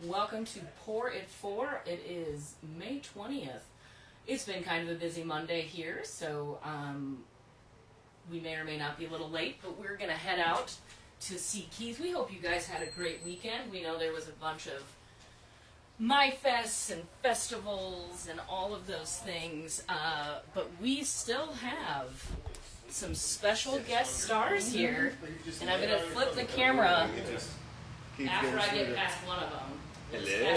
Welcome to Pour It For. It is May 20th. It's been kind of a busy Monday here, so we may or may not be a little late, but we're going to head out to see Keith. We hope you guys had a great weekend. We know there was a bunch of My Fests and festivals and all of those things, but we still have some special guest stars here, and I'm going to flip the camera after I get past one of them. Hello.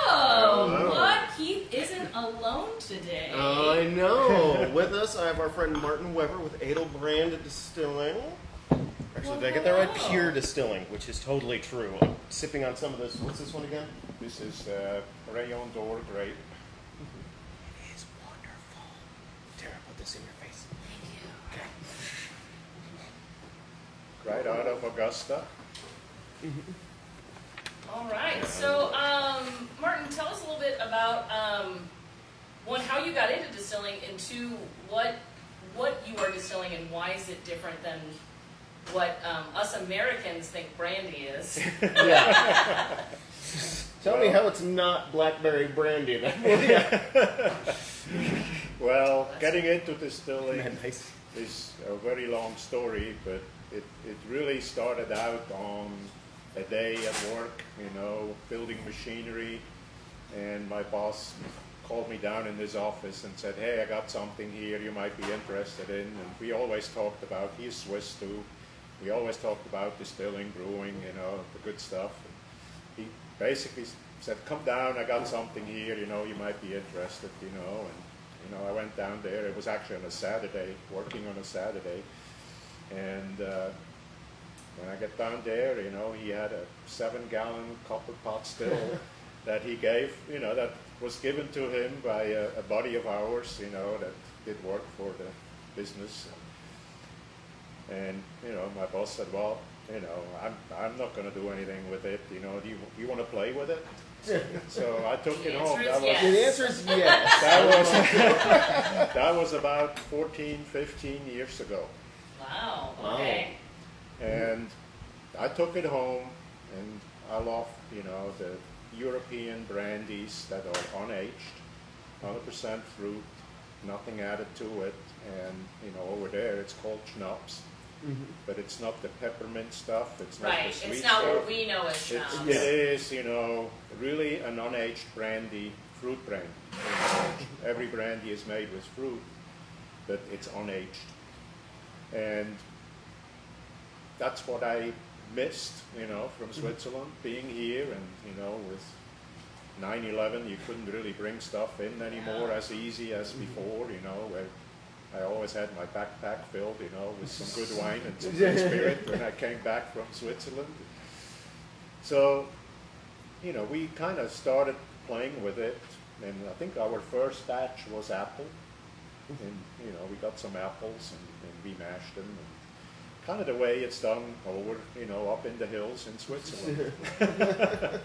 Hello. What? Keith isn't alone today. I know. With us, I have our friend Martin Weber with Edelbrand Distilling. Actually, did I get that right? Pure Distilling, which is totally true. I'm sipping on some of this. What's this one again? This is Rayon d'Or grape. It's wonderful. Tara, put this in your face. Thank you. Okay. Right out of Augusta. All right. So, Martin, tell us a little bit about one, how you got into distilling, and two, what you are distilling and why is it different than what us Americans think brandy is. Yeah. Tell me how it's not blackberry brandy then. Well, getting into distilling Nice. is a very long story, but it really started out on a day at work, building machinery, and my boss called me down in his office and said, hey, I got something here you might be interested in. And we always talked about, he's Swiss too, we always talked about distilling, brewing, the good stuff. And he basically said, come down, I got something here, you might be interested, and I went down there. It was actually on a Saturday, working on a Saturday, and when I get down there, he had a 7-gallon copper pot still that he gave, that was given to him by a buddy of ours, that did work for the business. And, my boss said, well, I'm not going to do anything with it, do you want to play with it? So I took it home. The answer is yes. That was about 14, 15 years ago. Wow. Okay. And I took it home, and I love, the European brandies that are unaged, 100% fruit, nothing added to it, and over there it's called schnapps, but it's not the peppermint stuff. It's not the sweet It's not stuff. what we know as schnapps. It is, really an unaged brandy, fruit brandy. Every brandy is made with fruit, but it's unaged, and that's what I missed, from Switzerland, being here, and, with 9/11, you couldn't really bring stuff in anymore as easy as before, where I always had my backpack filled, with some good wine and some good spirit when I came back from Switzerland. So, we kind of started playing with it, and I think our first batch was apple, and, we got some apples, and we mashed them, and kind of the way it's done over, up in the hills in Switzerland.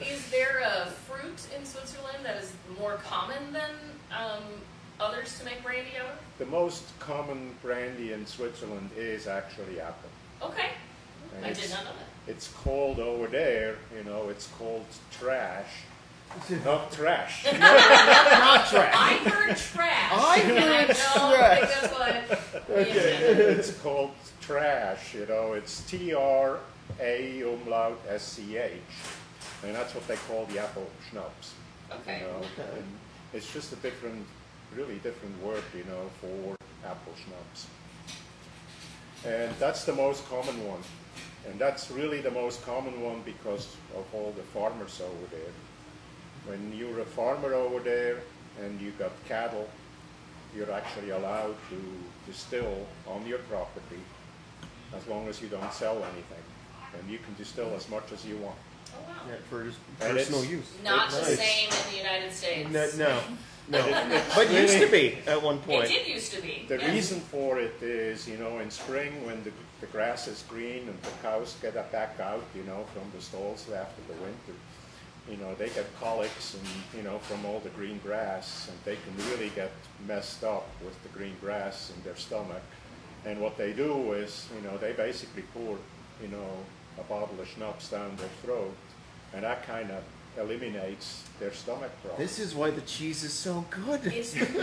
Is there a fruit in Switzerland that is more common than others to make brandy out of? The most common brandy in Switzerland is actually apple. Okay. And I did not know that. It's called over there, it's called trash. Not trash. Not trash. I heard trash. I heard trash. That's what It's called trash, it's Trash, and that's what they call the apple schnapps. Okay. And it's just a really different word, for apple schnapps. And that's the most common one. And that's really the most common one because of all the farmers over there. When you're a farmer over there and you got cattle, you're actually allowed to distill on your property as long as you don't sell anything. and you can distill as much as you want. Oh wow. Yeah, for just And personal it's use. Not the Nice. same in the United States. No. It's But used to really- be at one It point. did used to be. The yes. reason for it is, in spring when the grass is green and the cows get back out, from the stalls after the winter, they get colics and, from all the green grass, and they can really get messed up with the green grass in their stomach. And what they do is, they basically pour, a bottle of schnapps down their throat, and that kind of eliminates their stomach problem. This is why the cheese is so good. It's medicine.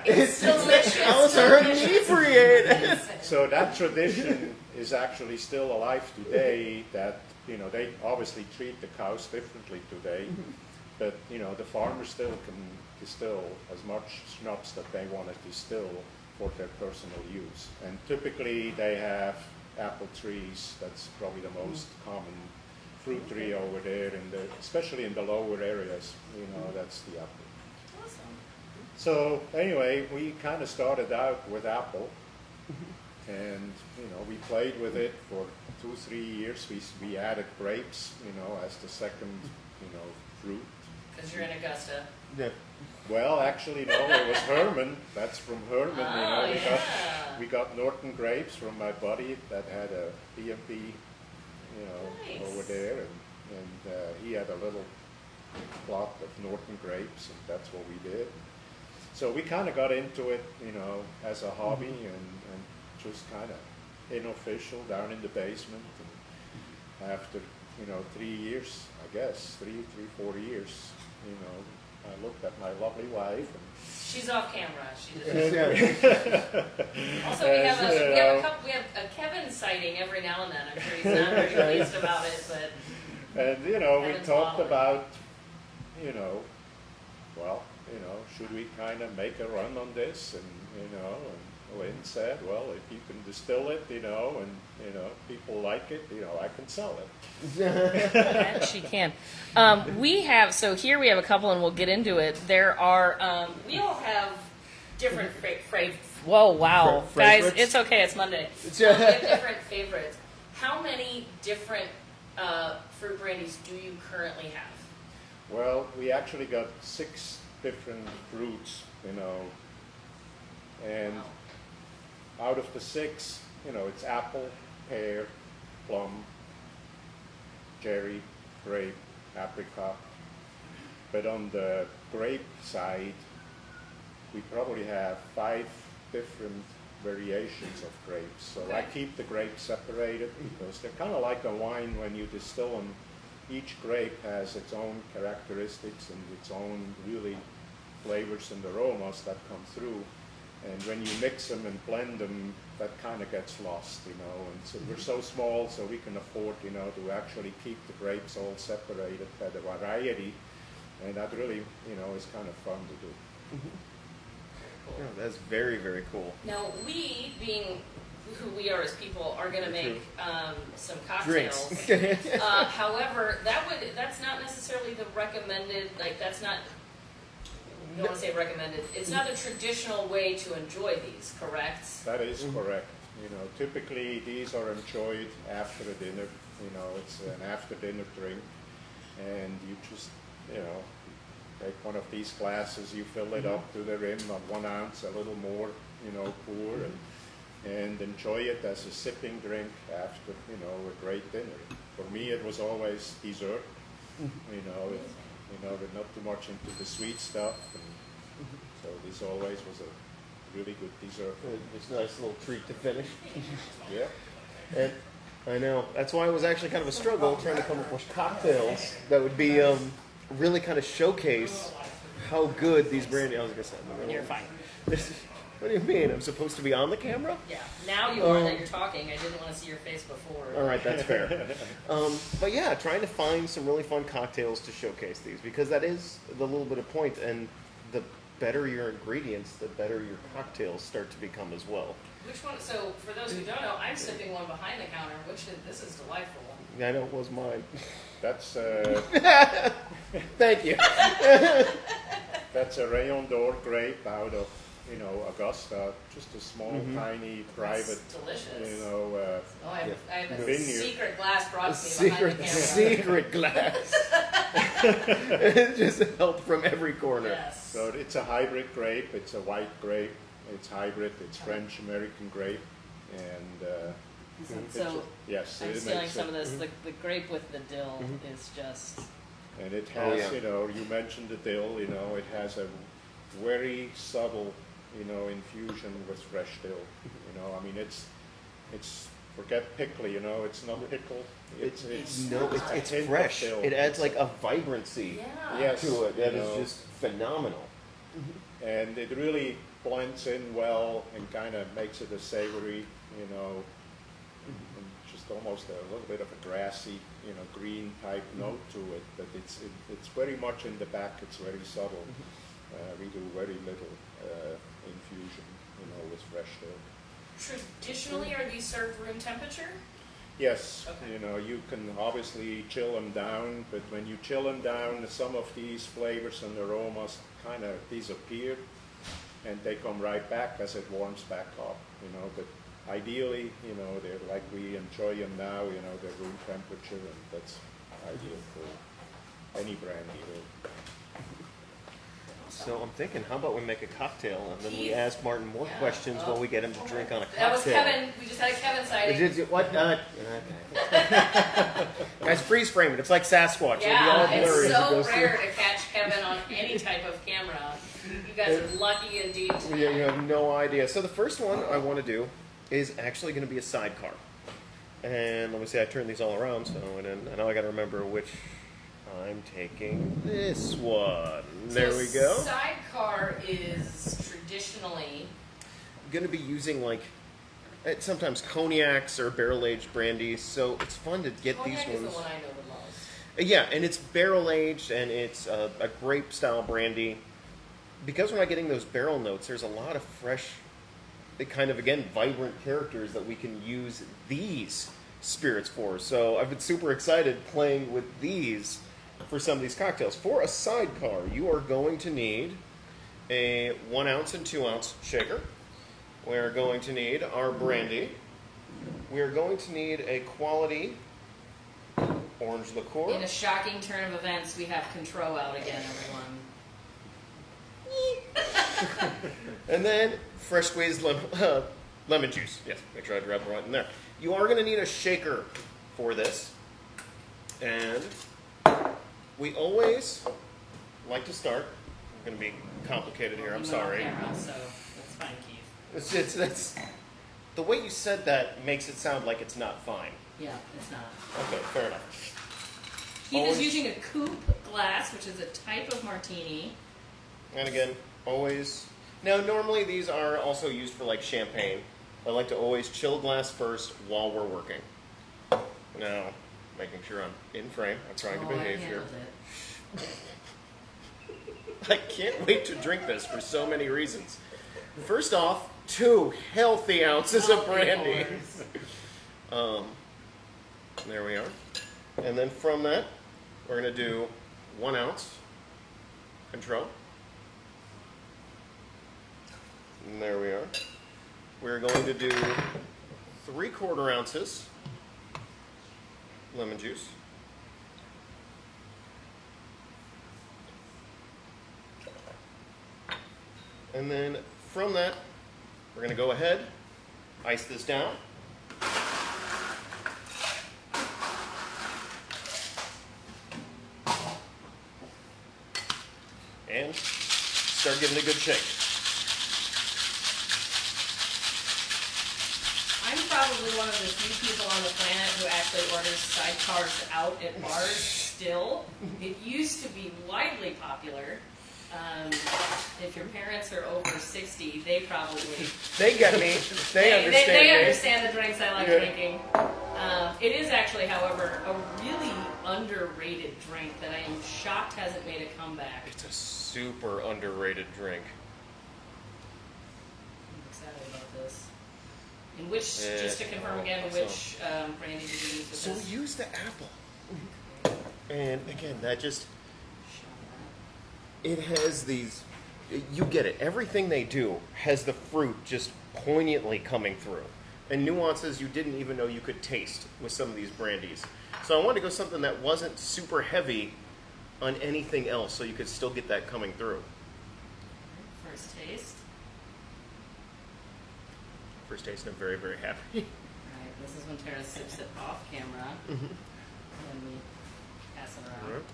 It's delicious. Cows are inebriated. So that tradition is actually still alive today, that, they obviously treat the cows differently today, but, the farmers still can distill as much schnapps that they want to distill for their personal use. And typically they have apple trees. That's probably the most common fruit tree over there, especially in the lower areas, that's the apple. Awesome. So anyway, we kind of started out with apple, and we played with it for 2-3 years. We added grapes, as the second, fruit. Because you're in Augusta. Yeah. Well, actually, no, it was Herman. That's from Herman. Oh, We got Norton grapes from my buddy that had a B&B, Nice. over there, and he had a little plot of Norton grapes, and that's what we did. So we kind of got into it, as a hobby, and just kind of unofficial down in the basement. And after 3 years, I guess 4 years, I looked at my lovely wife. And She's off camera. She did. Yeah. Also, we have a Kevin sighting every now and then. I'm sure he's not very pleased about it, but And we Kevin's talked modeling. about, should we kind of make a run on this? And and Lynn said, well, if you can distill it, and people like it, I can sell it. that she can. We have a couple, and we'll get into it. There are we all have different Whoa, wow, guys! Favorites? It's okay. It's Monday. We have different favorites. How many different fruit brandies do you currently have? Well, we actually got 6 different fruits, and out of the 6, it's apple, pear, plum, cherry, grape, apricot. But on the grape side, we probably have 5 different variations of grapes. So I keep the grapes separated because they're kind of like a wine when you distill them. Each grape has its own characteristics and its own really flavors and aromas that come through. And when you mix them and blend them, that kind of gets lost, And so we're so small, so we can afford, to actually keep the grapes all separated by the variety. And that really, is kind of fun to do. Yeah, that's very, very cool. Now, we, being who we are as people, are going to make some cocktails. Drinks. However, that's not necessarily the recommended, that's not, I don't want to say recommended, it's not the traditional way to enjoy these, correct? That is correct. Typically these are enjoyed after a dinner. It's an after dinner drink, and you just, take one of these glasses, you fill it up to the rim of 1 ounce, a little more, pour, and enjoy it as a sipping drink after, a great dinner. For me, it was always dessert. They're not too much into the sweet stuff, and so this always was a really good dessert. It's a nice little treat to finish. Yeah. And I know. That's why it was actually kind of a struggle trying to come up with cocktails that would be really kind of showcase how good these brandy. I was gonna say. You're fine. What do you mean? I'm supposed to be on the camera? Yeah, now you are that you're talking. I didn't want to see your face before. All right, that's fair. But yeah, trying to find some really fun cocktails to showcase these, because that is the little bit of point, and the better your ingredients, the better your cocktails start to become as well. Which one? So, for those who don't know, I'm sipping one behind the counter. This is delightful. I know it was mine. That's Thank you. that's a Rayon d'Or grape out of you know, Augusta, just a small, Mm-hmm. tiny, private, It's delicious. you know, Oh, I have a Vineyard. secret glass brought to me behind the camera. Secret glass. It just helped from every corner. Yes. so it's a hybrid grape. It's a white grape. It's hybrid. It's French American grape, and So yes, I'm it stealing makes some of it, this. The grape with the dill is just. and it Oh, has, yeah. you know, you mentioned the dill. You know, it has a very subtle, you know, infusion with fresh dill. You know, I mean, it's forget pickly. You know, it's not pickle. It's It's a hint of fresh. dill. It adds like a vibrancy Yeah. Yes. to it that you is know. just phenomenal. And it really blends in well and kind of makes it a savory, you know, and just almost a little bit of a grassy, you know, green type note to it. But it's very much in the back. It's very subtle. We do very little infusion, you know, with fresh dill. Traditionally, are these served room temperature? Yes, Okay. you know, you can obviously chill them down, but when you chill them down, some of these flavors and aromas kind of disappear, and they come right back as it warms back up, you know. But ideally, you know, they're like we enjoy them now, you know, they're room temperature, and that's ideal for any brandy. So I'm thinking, how about we make a cocktail and then we Keith? ask Martin more Yeah. questions while we get him to drink on a cocktail. That was Kevin. We just had a Kevin sighting. Did you, what? Okay. Guys, freeze frame it. It's like Sasquatch. Yeah, It'll be all blurry it's as it so goes through. rare to catch Kevin on any type of camera. You guys are lucky indeed. Yeah, you have no idea. So the first one I want to do is actually going to be a sidecar. And let me see, I turned these all around, so I know I got to remember which I'm taking this one. There we go. Sidecar is traditionally Going to be using like sometimes cognacs or barrel-aged brandies, so it's fun to get cognac these is ones. the one I know the most. Yeah, and it's barrel-aged, and it's a grape-style brandy. Because we're not getting those barrel notes, there's a lot of fresh, kind of, again, vibrant characters that we can use these spirits for. So I've been super excited playing with these for some of these cocktails. For a sidecar, you are going to need a 1 ounce and 2 ounce shaker. We're going to need our brandy. We're going to need a quality orange liqueur. In a shocking turn of events, we have Contro out again, everyone. And then fresh squeezed lemon juice. Yes, make sure I grab the right in there. You are going to need a shaker for this. And we always like to start. I'm going to be complicated here, I'm You went on sorry. camera, so that's fine, Keith. That's, the way you said that makes it sound like it's not fine. Yeah, it's not. Okay, fair enough. Keith Always- is using a coupe glass, which is a type of martini. And again, always. Now, normally these are also used for like champagne. I like to always chill glass first while we're working. Now, making sure I'm in frame. I'm trying to I behave here. handled it. I can't wait to drink this for so many reasons. First off, 2 healthy ounces of Healthy brandy. pours. There we are. And then from that, we're going to do 1 ounce Contro. And there we are. We're going to do 3/4 ounces lemon juice. And then from that, we're going to go ahead, ice this down. And start giving it a good shake. I'm probably one of the few people on the planet who actually orders sidecars out at bars still. It used to be widely popular. If your parents are over 60, they probably... They get me. They understand They me. understand the drinks I like Yeah. drinking. It is actually, however, a really underrated drink that I am shocked hasn't made a comeback. It's a super underrated drink. I'm excited about this. In which, just to confirm again, which brandy did you use with So this? we use the apple. And again, that just, it has these you get it. Everything they do has the fruit just poignantly coming through, and nuances you didn't even know you could taste with some of these brandies. So I wanted to go something that wasn't super heavy on anything else, so you could still get that coming through. First taste. First taste, I'm very, very happy. Right, this is when Tara sips it off camera, and then we pass it around. Right.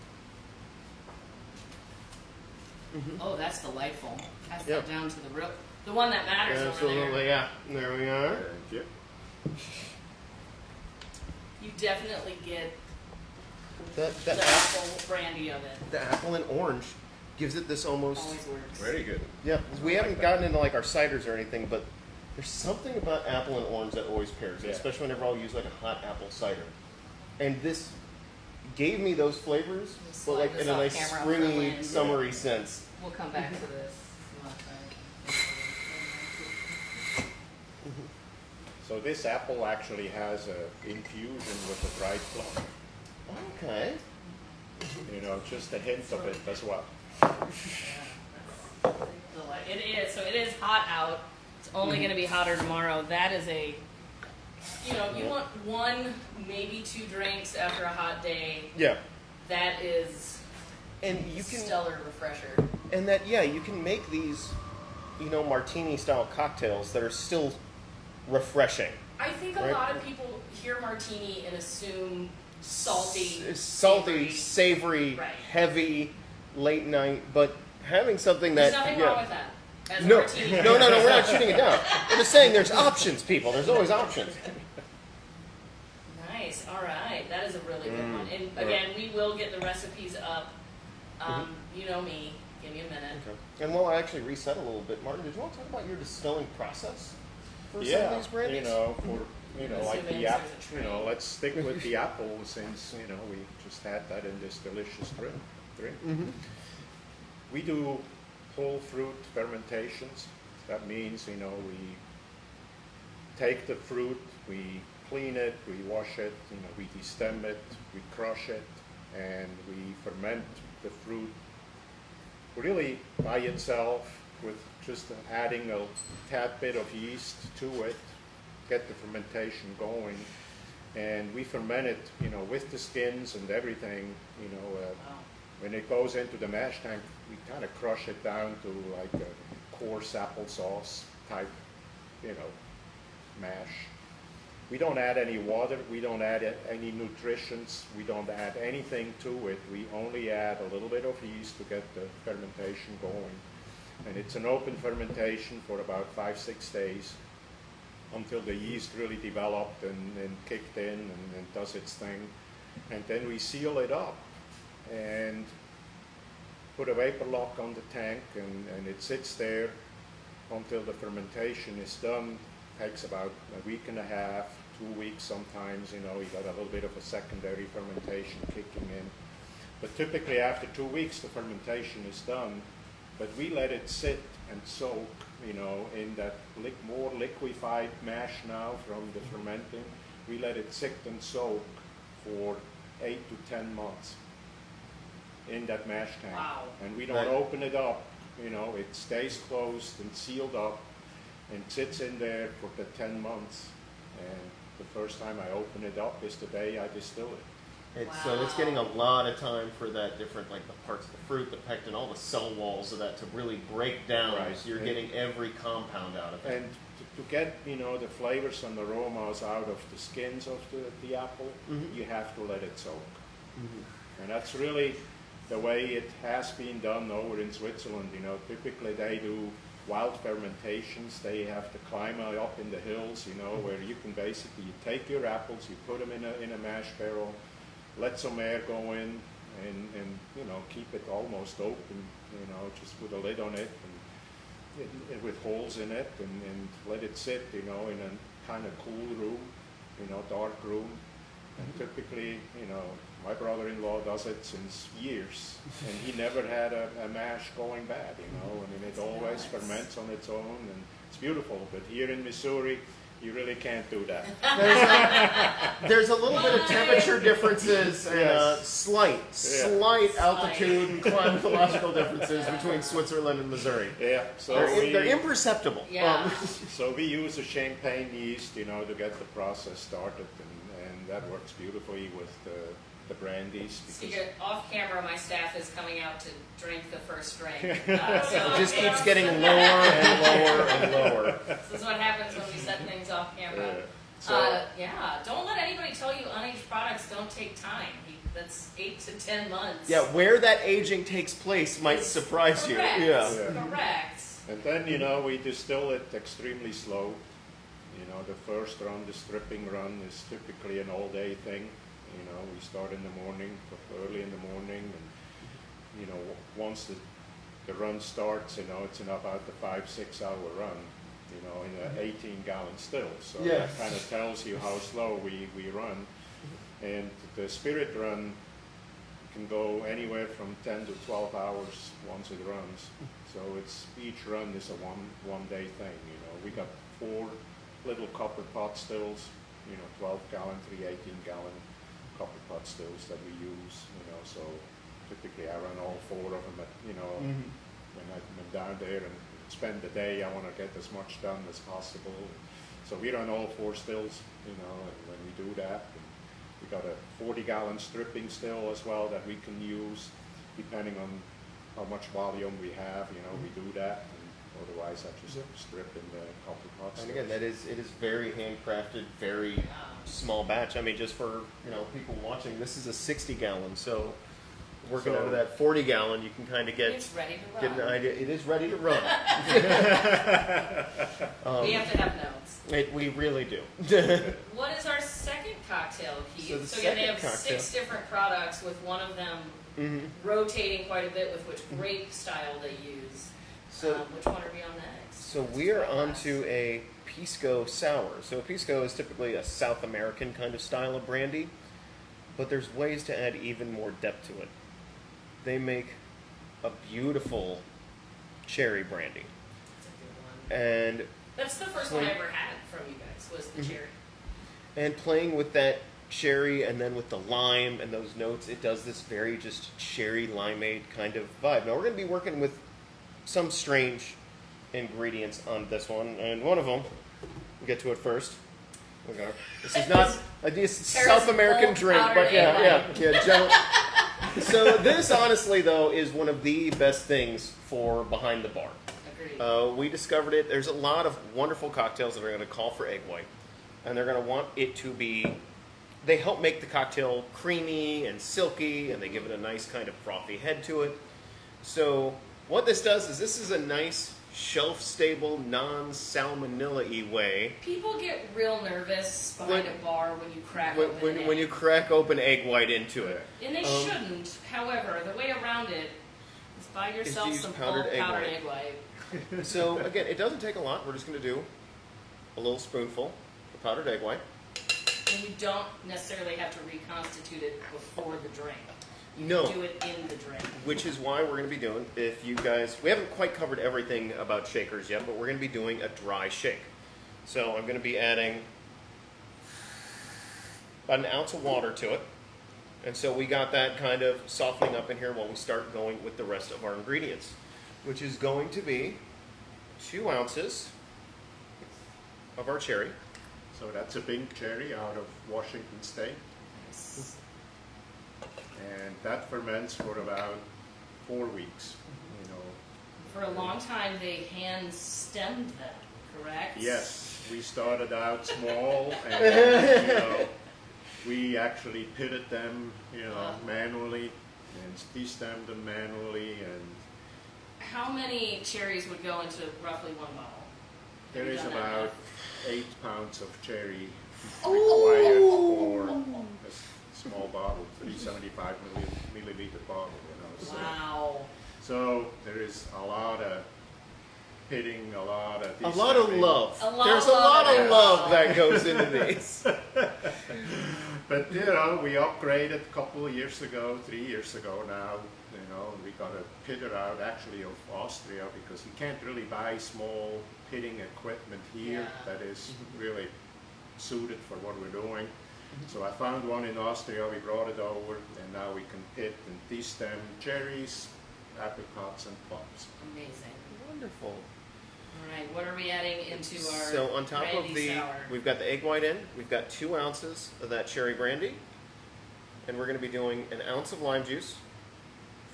Oh, that's delightful. Pass Yep. that down to the one that matters over there. Absolutely, yeah. There we are. Thank you. You definitely get The the apple brandy of it. apple and orange gives it this almost. Always works. Very good. Yeah, 'cause we haven't gotten into like our ciders or anything, but there's something about apple and orange that always pairs it, Yeah. especially whenever I'll use like a hot apple cider. And this gave me those flavors, Just but slide like this in a off nice camera for springy, Lynn. summery sense. We'll come back to this. So this apple actually has a infusion with the dried plum. Okay. You know, just a hint of it as well. It is. So it is hot out. It's only going to be hotter tomorrow. That is a, you want one, maybe 2 drinks after a hot day. Yeah. That is And you can stellar refresher. and that you can make these, martini style cocktails that are still refreshing. I think a Right. lot of people hear martini and assume salty, Salty, savory, Right. heavy, late night, but having something There's that nothing wrong with that. As a No, martini. no, we're not shooting it down. We're just saying there's options, people. There's always options. Nice. All right. That is a really good one. And again, we will get the recipes up. You know me. Give me a minute. And while I actually reset a little bit, Martin, did you want to talk about your distilling process for some Yeah, of these brandies? Like Assuming the apple. there's a tray. Let's stick with the apple since we just had that in this delicious drink. We do whole fruit fermentations. That means we take the fruit, we clean it, we wash it, we destem it, we crush it, and we ferment the fruit really by itself with just adding a tad bit of yeast to it, get the fermentation going, and we ferment it, with the skins and everything, when it goes into the mash tank, we kind of crush it down to like a coarse applesauce type, mash. We don't add any water, we don't add any nutritions, we don't add anything to it. We only add a little bit of yeast to get the fermentation going. And it's an open fermentation for about 5-6 days until the yeast really developed and kicked in and does its thing. And then we seal it up and put a vapor lock on the tank, and it sits there until the fermentation is done. Takes about a week and a half, 2 weeks sometimes, you got a little bit of a secondary fermentation kicking in. But typically after 2 weeks the fermentation is done, but we let it sit and soak, in that more liquefied mash now from the fermenting. We let it sit and soak for 8 to 10 months in that mash tank. Wow. And we don't Right. open it up, it stays closed and sealed up and sits in there for the 10 months. And the first time I open it up is the day I distill it. So it's getting a lot of time for that different, like the parts of the fruit, the pectin, all the cell walls of that to really break down. Right. So you're getting every compound out of it. And to get, the flavors and aromas out of the skins of the apple, you have to let it soak. And that's really the way it has been done over in Switzerland. Typically they do wild fermentations. They have to climb up in the hills, where you can basically take your apples, you put them in a mash barrel, let some air go in, and keep it almost open, just put a lid on it and with holes in it, and let it sit, in a kind of cool room, dark room. And typically, my brother-in-law does it since years, and he never had a mash going bad, it always ferments on its own, and it's beautiful. But here in Missouri, you really can't do that. There's a little bit of temperature differences and Yes. slight altitude and climatological differences between Switzerland and Missouri. Yeah, so They're imperceptible. Yeah. So we use a champagne yeast, to get the process started, and that works beautifully with the brandies. So you're off camera, my staff is coming out to drink the first drink. It just keeps getting lower and lower and lower. This is what happens when we set things off camera. So, Don't let anybody tell you unaged products don't take time. That's 8 to 10 months. Yeah, where that aging takes place might surprise Correct. you. Yeah. Correct. and then, we distill it extremely slow. The first run, the stripping run, is typically an all-day thing. We start in the morning, early in the morning, and once the run starts, it's in about the 5-6 hour run, in an 18-gallon still. So Yes. that kind of tells you how slow we run. And the spirit run can go anywhere from 10 to 12 hours once it runs. So each run is a one-day thing. We got 4 little copper pot stills, 12-gallon, 3 18-gallon copper pot stills that we use. So typically I run all 4 of them. When I'm down there and spend the day, I want to get as much done as possible. So we run all 4 stills, and when we do that, we got a 40-gallon stripping still as well that we can use, depending on how much volume we have. We do that. Otherwise, I just strip in the copper pots. And again, it is very handcrafted, very small batch. I mean, just for people watching, this is a 60-gallon. So working out of that 40-gallon, you can kind of It's ready to get run. an idea. It is ready to run. We have to have notes. We really do. What is our second cocktail, Keith? So the So again, they second have cocktail. 6 different products, with one of them rotating quite a bit with which grape style they use. So Which one are we on next? So we are on to a Pisco sour. So a Pisco is typically a South American kind of style of brandy, but there's ways to add even more depth to it. They make a beautiful cherry brandy. That's a good one. And That's the first one I ever had from you guys, was the cherry. and playing with that cherry and then with the lime and those notes, it does this very just cherry limeade kind of vibe. Now we're going to be working with some strange ingredients on this one, and one of them, we'll get to it first. Okay. This is not a South American drink, but yeah. So this, honestly, though, is one of the best things for behind the bar. Agreed. We discovered it. There's a lot of wonderful cocktails that are going to call for egg white, and they're going to want it to be. They help make the cocktail creamy and silky, and they give it a nice kind of frothy head to it. So what this does is this is a nice shelf-stable, non-salmonella-y way. People get real nervous behind a bar when you crack open an egg. When you crack open egg white into it. And they shouldn't. However, the way around it is buy yourself use some powdered egg powdered white. egg white. So again, it doesn't take a lot. We're just going to do a little spoonful of powdered egg white. And you don't necessarily have to reconstitute it before the drink. You No. do it in the drink. Which is why we're going to be doing, if you guys, we haven't quite covered everything about shakers yet, but we're going to be doing a dry shake. So I'm going to be adding about an ounce of water to it. And so we got that kind of softening up in here while we start going with the rest of our ingredients, which is going to be 2 ounces of our cherry. So that's a pink cherry out of Washington State. Nice. And that ferments for about 4 weeks. For a long time, they hand stemmed them, correct? Yes, we started out small, and we actually pitted them, manually, and de-stemmed them manually, and How many cherries would go into roughly one bottle? there Have you is done that about math? 8 pounds of cherry Oh! required for a small bottle, 375 milliliter bottle. So. Wow. So there is a lot of pitting, a lot of A lot of de-stemming. love. A lot There's of a lot love. of love that goes into these. But you know, we upgraded a couple of years ago, 3 years ago now. You know, we got a pitter out actually of Austria because you can't really buy small pitting equipment here Yeah. that is really suited for what we're doing. So I found one in Austria, we brought it over, and now we can pit and de-stem cherries, apricots, and plums. Amazing. Wonderful. All right, what are we adding into our So on top brandy of the, sour? we've got the egg white in. We've got 2 ounces of that cherry brandy, and we're going to be doing an ounce of lime juice,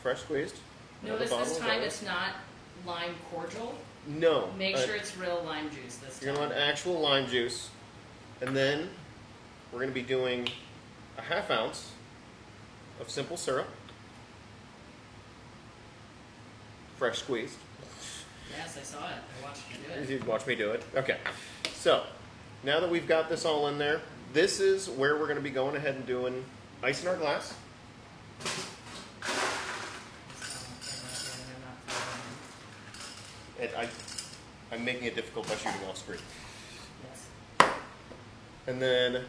fresh squeezed. Notice Another this bottle of time water. it's not lime cordial. No. Make sure it's real lime juice this You're time. going to want actual lime juice, and then we're going to be doing a ½ ounce of simple syrup, fresh squeezed. Yes, I saw it. I watched you do it. You watch me do it. Okay. So, now that we've got this all in there, this is where we're going to be going ahead and doing ice in our glass. And I'm making it difficult by shooting off screen. Yes. And then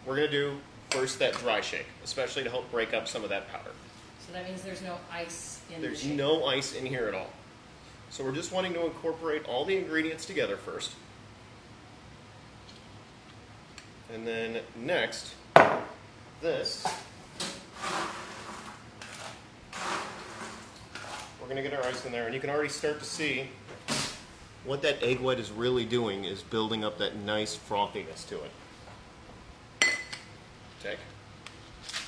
we're going to do first that dry shake, especially to help break up some of that powder. So that means there's no ice in There's the shake. no ice in here at all. So we're just wanting to incorporate all the ingredients together first. And then next, this. We're going to get our ice in there, and you can already start to see what that egg white is really doing is building up that nice frothiness to it. Take.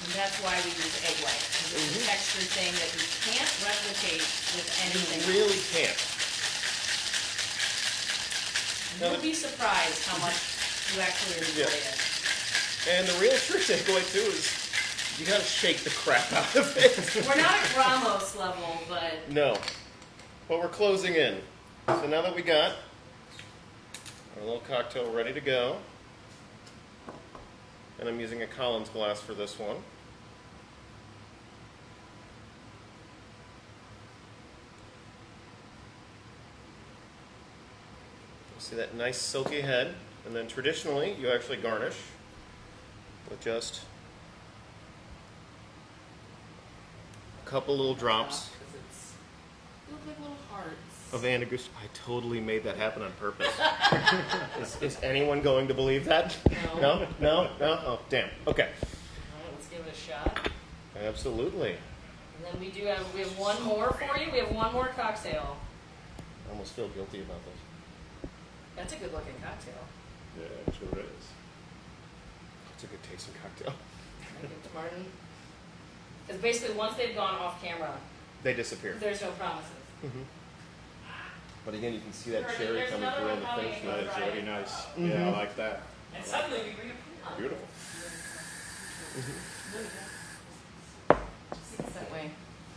And that's why we use egg white. 'Cause it's a texture thing that you can't replicate with anything. You really can't. You'll be surprised how much you actually enjoy Yeah. it. And the real trick to egg white too is you gotta shake the crap out of it. We're not at Ramos level, but No. But we're closing in. So now that we got our little cocktail ready to go, and I'm using a Collins glass for this one. See that nice silky head, and then traditionally you actually garnish with just a couple little drops 'cause it's look like little hearts. of Angus. I totally made that happen on purpose. is anyone going to believe that? No. No? No? No? Oh, damn. Okay. All right, let's give it a shot. Absolutely. And then we have one more for you. We have one more cocktail. I almost feel guilty about this. That's a good looking cocktail. Yeah, it sure is. It's a good tasting cocktail. Thank you, Martin. Because basically, once they've gone off camera, They disappear. there's no promises. But again, you can see that There's cherry coming another through on one the coming. finish. That is Right. very nice. Yeah, I like that. And suddenly we bring a Beautiful. that way.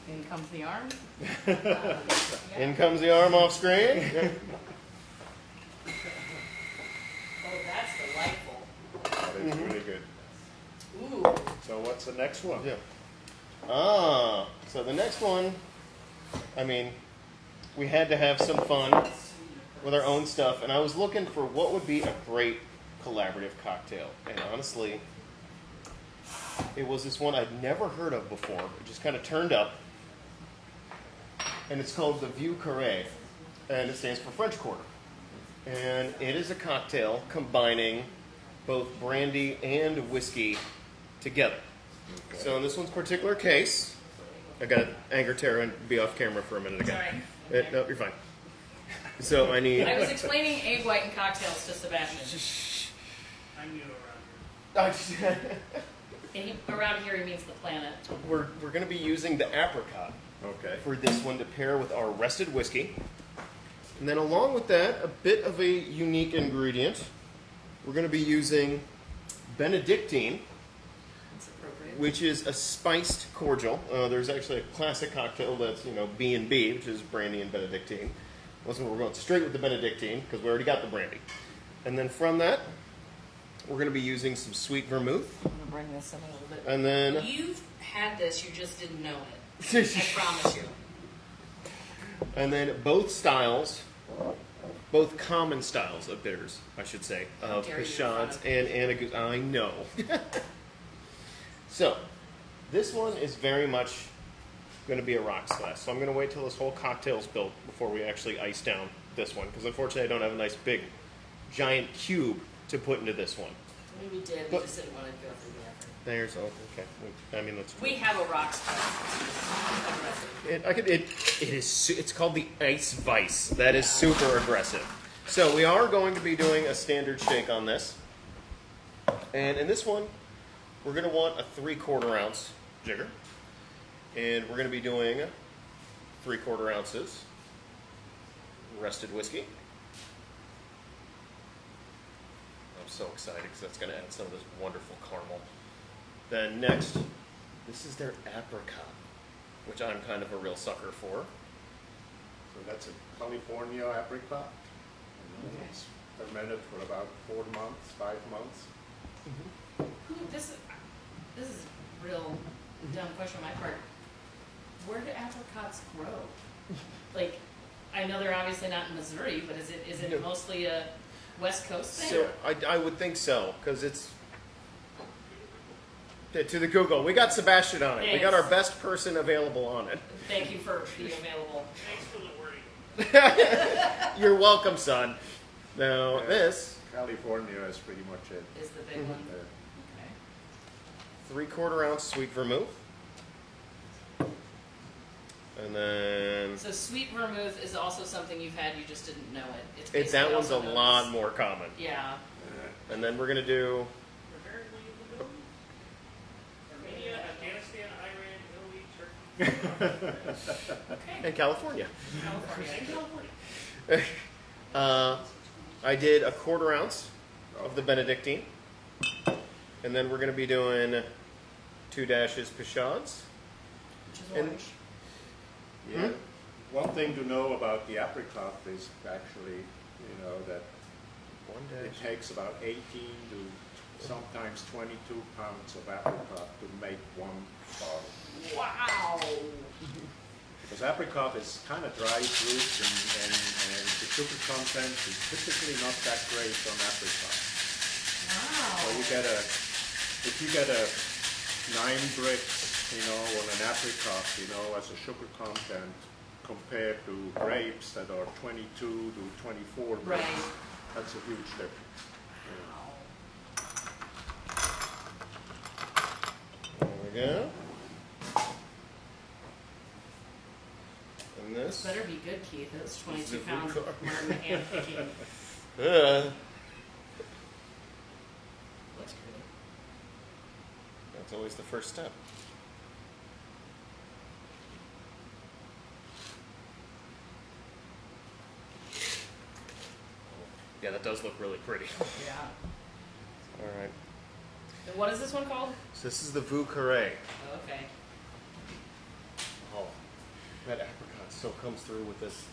In comes the arm. In comes the arm off screen. Oh, that's delightful. That is really good. Ooh. So what's the next one? Yeah. So the next one, I mean, we had to have some fun with our own stuff, and I was looking for what would be a great collaborative cocktail. And honestly, it was this one I'd never heard of before. It just kind of turned up, and it's called the Vieux Carré, and it stands for French Quarter. And it is a cocktail combining both brandy and whiskey together. So in this one's particular case, I got to anger Tara and be off camera for a minute again. Sorry. No, you're fine. So I need. I was explaining egg white and cocktails to Sebastian. I'm new around here. And around here he means the planet. we're going to be using the apricot Okay. for this one to pair with our rested whiskey. And then along with that, a bit of a unique ingredient. We're going to be using Benedictine, That's appropriate. which is a spiced cordial. There's actually a classic cocktail that's, B&B, which is brandy and Benedictine. Listen, we're going straight with the Benedictine because we already got the brandy. And then from that, we're going to be using some sweet vermouth. I'm going to bring this in a little bit. And then You've had this, you just didn't know it. I promise you. And then both styles, both common styles of bitters, I should say, of dare you in Pashad's front of and Anaguz. I know. So, this one is very much going to be a rocks glass. So I'm going to wait till this whole cocktail's built before we actually ice down this one. Because unfortunately I don't have a nice big giant cube to put into this one. I mean, we did. We just didn't want to go through the effort. There's, oh, okay. I mean, let's. We have a rocks glass. It's called the Ice Vice. That is super aggressive. So we are going to be doing a standard shake on this. And in this one, we're going to want a 3/4 ounce jigger. And we're going to be doing 3/4 ounces rested whiskey. I'm so excited because that's going to add some of this wonderful caramel. Then next, this is their apricot, which I'm kind of a real sucker for. So that's a California apricot. Okay. It's fermented for about 4 months, 5 months. This is a real dumb question on my part. Where do apricots grow? Like, I know they're obviously not in Missouri, but is it No. mostly a West Coast thing? So I would think so, because it's to the Google. We got Sebastian on it. We got our best person available on it. Thank you for being available. Thanks for the wording. You're welcome, son. Now this California is pretty much it. Is the big one. Okay. 3/4 ounce sweet vermouth, and then So sweet vermouth is also something you've had, you just didn't know it. It's that basically one's a also known lot as- more common. Yeah. And then we're gonna do Armenia, Afghanistan, Iran, Italy, Turkey, Okay. in California. California. and California. I did a 1/4 ounce of the Benedictine, and then we're gonna be doing 2 dashes Peychaud's. Which is And- orange. Yeah. One thing to know about the apricot is actually, that 1 it dash. takes about 18 to sometimes 22 pounds of apricot to make 1 bottle. Wow. Because apricot is kind of dry fruit and the sugar content is typically not that great on apricot. Wow. So if you get a 9 bricks, on an apricot, as a sugar content compared to grapes that are 22 to 24 bricks, Right. that's a huge difference. There we go. And this. Better be good, Keith. It was 22 Zip pounds car. of worm hand picking. Uh, Looks pretty. that's always the first step. Yeah, that does look really pretty. Yeah. All right. And what is this one called? So this is the Vieux Carré. Okay. Oh, that apricot still comes through with this.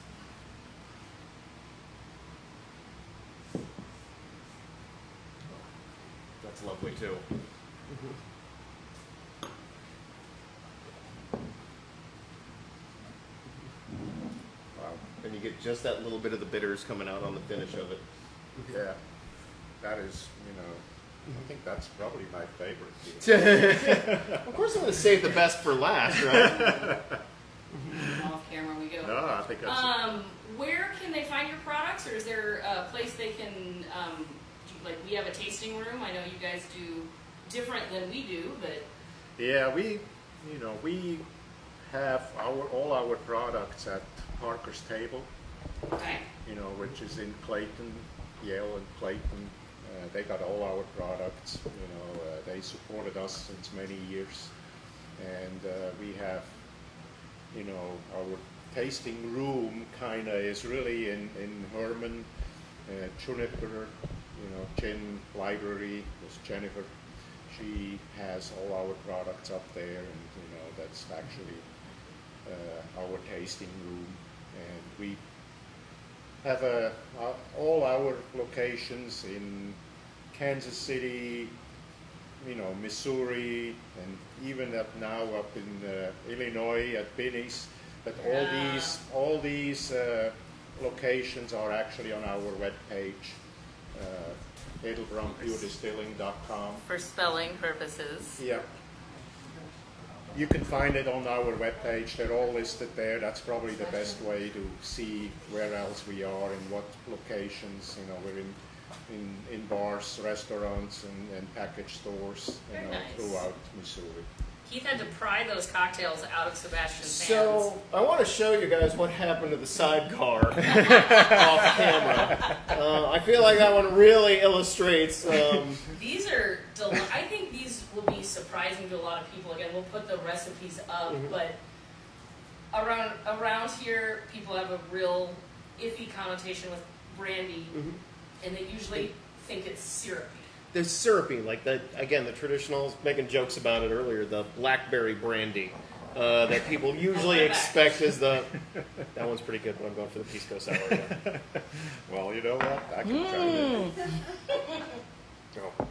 That's lovely too. Wow. And you get just that little bit of the bitters coming out on the finish of it. Yeah, that is, I think that's probably my favorite. Of course I'm going to save the best for last, right? Off camera we go. No, I think that's Where can they find your products, or is there a place they can, like we have a tasting room? I know you guys do different than we do, but Yeah, we have all our products at Parker's Table, okay. which is in Clayton, Yale and Clayton. They got all our products. They supported us since many years, and we have, our tasting room kind of is really in Herman, Juniper, Gin Library. There's Jennifer. She has all our products up there, and that's actually our tasting room, and we have all our locations in Kansas City, Missouri, and even now up in Illinois at Binny's. But all these locations are actually on our webpage, Edelbrand, puredistilling.com. For spelling purposes. Yeah, You can find it on our webpage. They're all listed there. That's probably the best way to see where else we are, in what locations. You know, we're in bars, restaurants, and package stores, you Very know, nice. throughout Missouri. Keith had to pry those cocktails out of Sebastian's hands. So I want to show you guys what happened to the sidecar off camera. I feel like that one really illustrates. These are, I think these will be surprising to a lot of people. Again, we'll put the recipes up, but around here, people have a real iffy connotation with brandy, and they usually think it's syrupy. They're syrupy, like the traditional. Making jokes about it earlier. The blackberry brandy that people usually expect is the. That one's pretty good, but I'm going for the pisco sour. Yeah. Well, you know what? I can try it. Oh.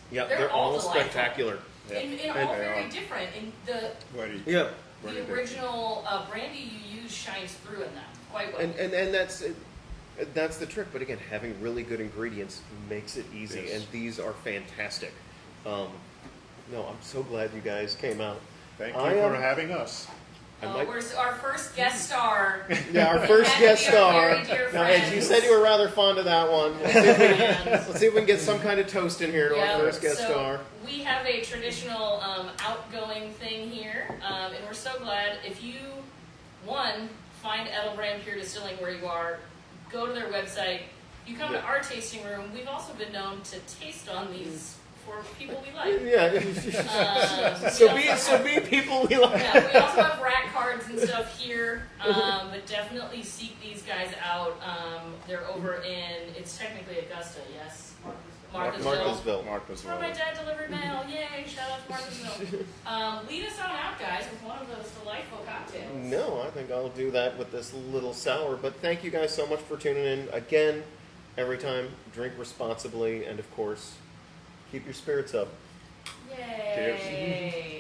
Yeah, They're they're all all delightful. spectacular. Yeah. And all They very are. different. And the Yeah, the original brandy you use shines through in them quite well. and that's the trick. But again, having really good ingredients makes it easy, Yes. and these are fantastic. No, I'm so glad you guys came out. Thank you for having us. We're our first guest star. Yeah, our first Had to guest be our star. very dear Now, Ed, you friends. said you were rather fond of that one. Let's see if we can get some kind of toast in here to Yeah, our first guest so star. we have a traditional outgoing thing here, and we're so glad if you, find Edelbrand Pure Distilling where you are, go to their website. You come to our tasting room. We've also been known to taste on these for people we like. Yeah. So be people we like. Yeah, we also have rack cards and stuff here, but definitely seek these guys out. They're over in, it's technically Augusta, yes? Marcusville. Where my dad delivered mail. Yay, shout out to Marcusville. Lead us on out, guys, with one of those delightful cocktails. No, I think I'll do that with this little sour. But thank you guys so much for tuning in. Again, every time, drink responsibly, and of course, keep your spirits up. Yay.